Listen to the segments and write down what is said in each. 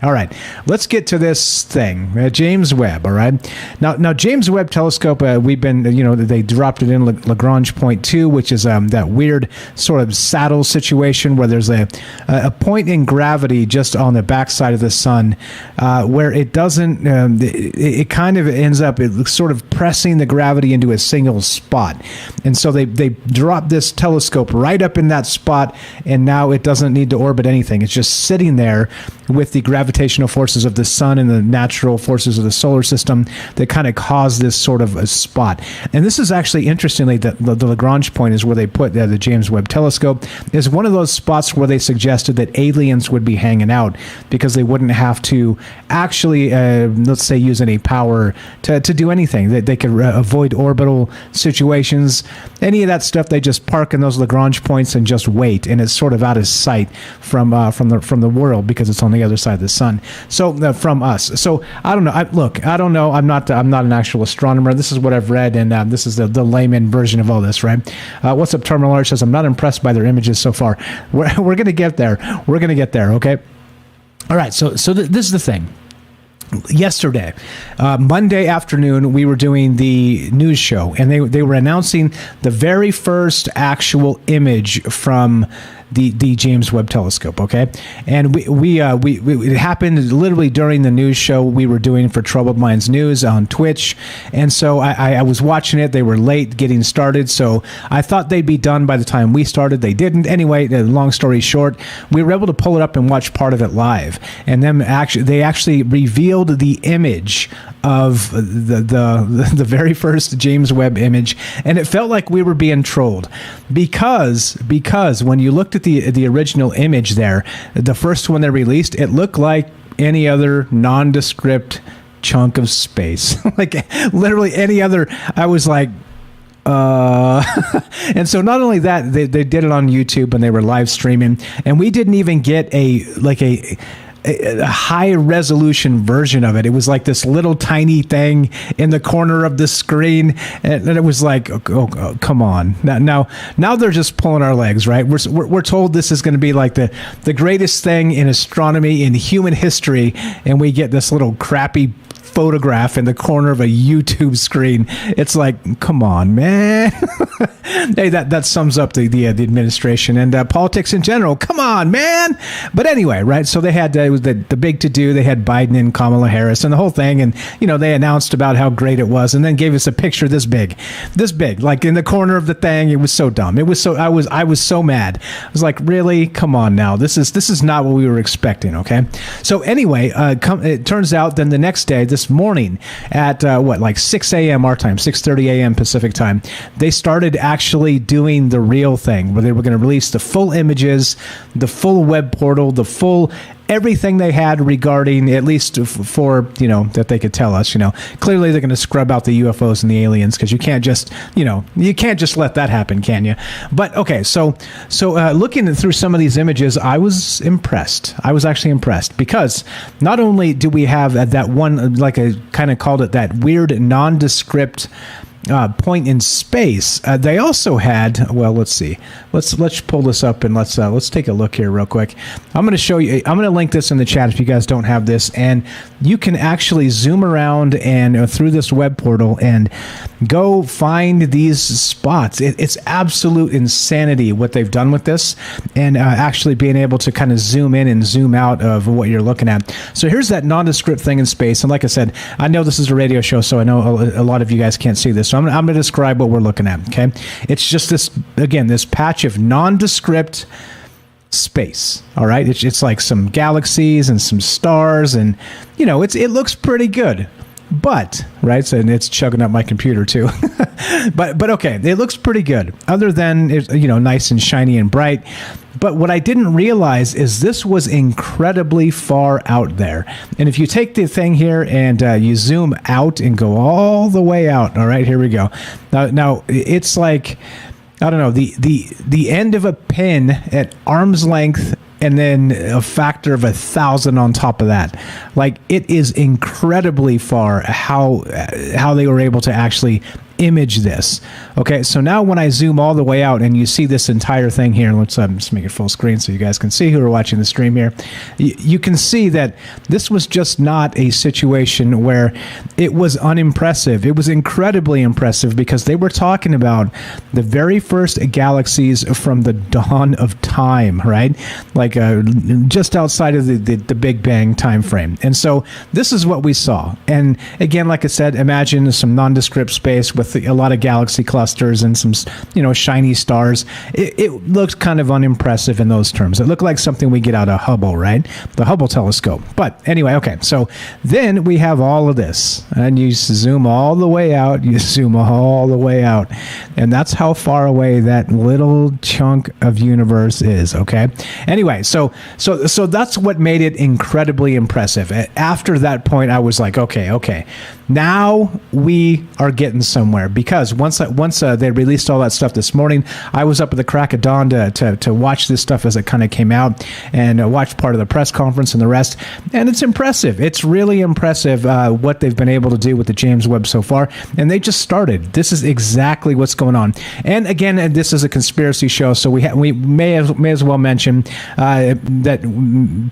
All right, let's get to this thing, James Webb. All right, now James Webb Telescope. We've been, they dropped it in Lagrange point 2, which is that weird sort of saddle situation where there's a point in gravity just on the backside of the sun, where it doesn't. It kind of ends up sort of pressing the gravity into a single spot, and so they dropped this telescope right up in that spot, and now it doesn't need to orbit anything. It's just sitting there with the gravitational forces of the sun and the natural forces of the solar system that kind of cause this sort of a spot. And this is actually, interestingly, the Lagrange point is where they put the James Webb Telescope, is one of those spots where they suggested that aliens would be hanging out because they wouldn't have to actually, let's say, use any power to do anything. That they could avoid orbital situations, any of that stuff. They just park in those Lagrange points and just wait, and it's sort of out of sight from the world because it's on the other side of the sun. So from us. So I don't know. I don't know. I'm not an actual astronomer. This is what I've read, and this is the layman version of all this, right? What's up, Terminal Arch says, I'm not impressed by their images so far. We're going to get there. We're going to get there, okay? All right, so this is the thing. Yesterday, Monday afternoon, we were doing the news show, and they were announcing the very first actual image from the James Webb Telescope, okay? And we it happened literally during the news show we were doing for Troubled Minds News on Twitch, and so I was watching it. They were late getting started, so I thought they'd be done by the time we started. They didn't. Anyway, long story short, we were able to pull it up and watch part of it live, and then they actually revealed the image of the very first James Webb image, and it felt like we were being trolled because when you looked at the original image there, the first one they released, it looked like any other nondescript chunk of space. Like literally any other. I was like, and so not only that, they did it on YouTube and they were live streaming, and we didn't even get a high resolution version of it. It was like this little tiny thing in the corner of the screen, and it was like, oh, come on. Now they're just pulling our legs, right? We're told this is going to be like the greatest thing in astronomy in human history, and we get this little crappy photograph in the corner of a YouTube screen. It's like, come on, man. Hey, that sums up the administration and politics in general. Come on, man. But anyway, right? So they had it was the big to do. They had Biden and Kamala Harris and the whole thing, and they announced about how great it was, and then gave us a picture this big, like in the corner of the thing. It was so dumb. It was so I was so mad. I was like, really? Come on now. This is not what we were expecting. Okay. So anyway, it turns out then the next day, this morning at 6 a.m. our time, 6:30 a.m. Pacific time, they started actually doing the real thing where they were going to release the full images, the full web portal, the full everything they had regarding, at least for that they could tell us. Clearly they're going to scrub out the UFOs and the aliens, because you can't just let that happen, can you? But okay, so looking through some of these images, I was impressed. I was actually impressed, because not only do we have that one, like I kind of called it, that weird nondescript point in space, they also had, well, let's see, let's pull this up and let's take a look here real quick. I'm going to show you, I'm going to link this in the chat if you guys don't have this, and you can actually zoom around and through this web portal and go find these spots. It's absolute insanity what they've done with this, and actually being able to kind of zoom in and zoom out of what you're looking at. So here's that nondescript thing in space, and like I said, I know this is a radio show, so I know a lot of you guys can't see this, so I'm going to describe what we're looking at, okay? It's just this patch of nondescript space, all right? It's like some galaxies and some stars, and, it looks pretty good. But, right, so it's chugging up my computer too. but okay, it looks pretty good, other than it's, nice and shiny and bright. But what I didn't realize is this was incredibly far out there. And if you take the thing here and you zoom out and go all the way out, all right, here we go. Now it's like, I don't know, the end of a pin at arm's length, and then a factor of 1,000 on top of that. Like, it is incredibly far how they were able to actually image this. Okay, so now when I zoom all the way out and you see this entire thing here, let's just make it full screen so you guys can see who are watching the stream here. You can see that this was just not a situation where it was unimpressive. It was incredibly impressive because they were talking about the very first galaxies from the dawn of time, right? Like just outside of the Big Bang time frame. And so this is what we saw. And again, like I said, imagine some nondescript space with a lot of galaxy clusters and some, shiny stars. It looked kind of unimpressive in those terms. It looked like something we get out of Hubble, right? The Hubble telescope. But anyway, okay. So then we have all of this, and you zoom all the way out. You zoom all the way out, and that's how far away that little chunk of universe is. Okay. Anyway, so that's what made it incredibly impressive. After that point, I was like, okay. Now we are getting somewhere, because once they released all that stuff this morning, I was up at the crack of dawn to watch this stuff as it kind of came out, and watch part of the press conference and the rest. And it's impressive. It's really impressive what they've been able to do with the James Webb so far. And they just started. This is exactly what's going on. And again, this is a conspiracy show, so we may as well mention that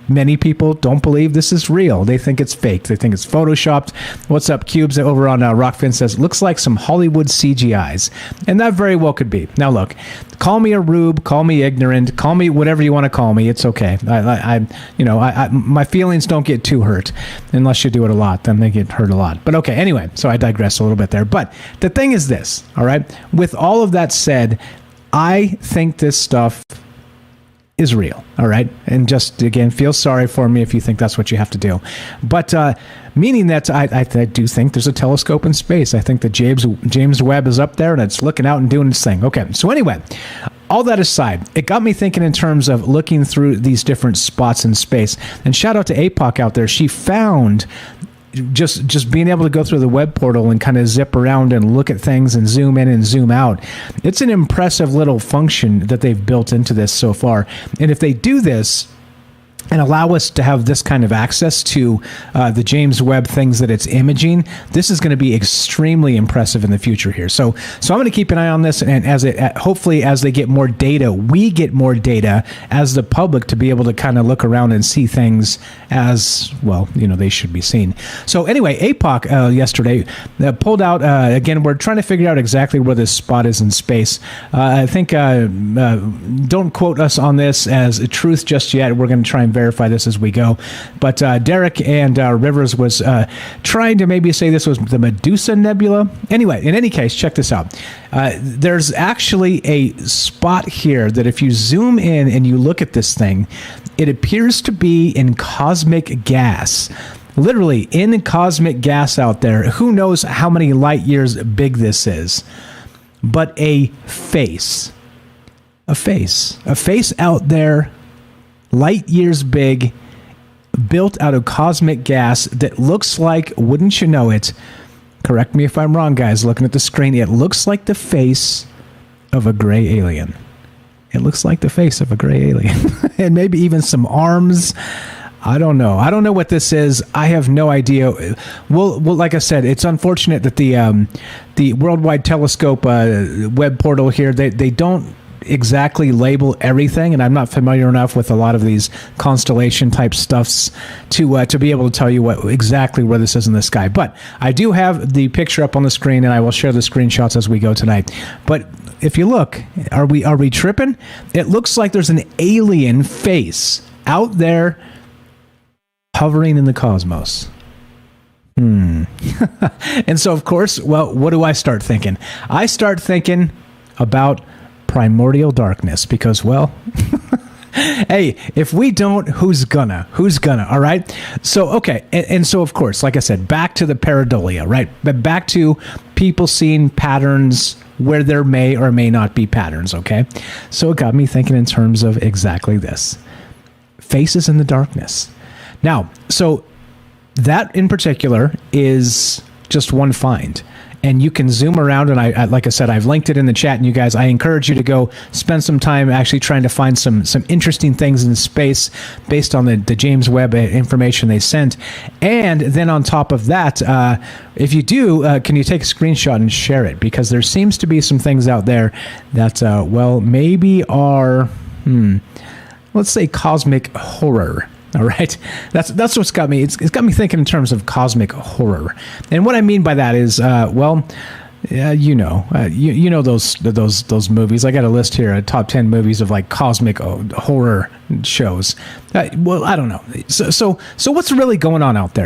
many people don't believe this is real. They think it's fake. They think it's photoshopped. What's up, Cubes over on Rockfin says, looks like some Hollywood CGIs. And that very well could be. Now look, call me a rube, call me ignorant, call me whatever you want to call me. It's okay. My feelings don't get too hurt unless you do it a lot. Then they get hurt a lot. But okay, anyway, so I digress a little bit there. But the thing is this, all right? With all of that said, I think this stuff is real, all right? And just, again, feel sorry for me if you think that's what you have to do. But meaning that I do think there's a telescope in space. I think that James Webb is up there and it's looking out and doing its thing. Okay, so anyway, all that aside, it got me thinking in terms of looking through these different spots in space. And shout out to APOC out there. She found just being able to go through the web portal and kind of zip around and look at things and zoom in and zoom out. It's an impressive little function that they've built into this so far. And if they do this and allow us to have this kind of access to the James Webb things that it's imaging, this is going to be extremely impressive in the future here. So I'm going to keep an eye on this, and hopefully as they get more data, we get more data as the public to be able to kind of look around and see things as, well, they should be seen. So anyway, APOC yesterday pulled out, again, we're trying to figure out exactly where this spot is in space. I think, don't quote us on this as a truth just yet. We're going to try and verify this as we go. But Derek and Rivers was trying to maybe say this was the Medusa Nebula. Anyway, in any case, check this out. There's actually a spot here that if you zoom in and you look at this thing, it appears to be in cosmic gas. Literally in cosmic gas out there. Who knows how many light years big this is? But a face out there, light years big, built out of cosmic gas that looks like, wouldn't you know it, correct me if I'm wrong, guys, looking at the screen, it looks like the face of a gray alien. It looks like the face of a gray alien. And maybe even some arms. I don't know. I don't know what this is. I have no idea. Well, like I said, it's unfortunate that the Worldwide Telescope web portal here, they don't exactly label everything, and I'm not familiar enough with a lot of these constellation type stuffs to be able to tell you exactly where this is in the sky. But I do have the picture up on the screen, and I will share the screenshots as we go tonight. But if you look, are we tripping? It looks like there's an alien face out there hovering in the cosmos. And so, of course, well, what do I start thinking? I start thinking about primordial darkness, because, well, hey, if we don't, who's gonna, all right? So, okay, and so, of course, like I said, back to the pareidolia, right? But back to people seeing patterns where there may or may not be patterns, okay? So it got me thinking in terms of exactly this. Faces in the darkness. Now, so that in particular is just one find. and you can zoom around. And I like I said, I've linked it in the chat. And you guys, I encourage you to go spend some time actually trying to find some interesting things in space based on the James Webb information they sent. And then on top of that, if you do, can you take a screenshot and share it? Because there seems to be some things out there that, well, maybe are, let's say cosmic horror. All right, that's what's got me. It's got me thinking in terms of cosmic horror, and what I mean by that is, you know those movies. I got a list here, a top 10 movies of like cosmic horror shows. Well, I don't know. So what's really going on out there?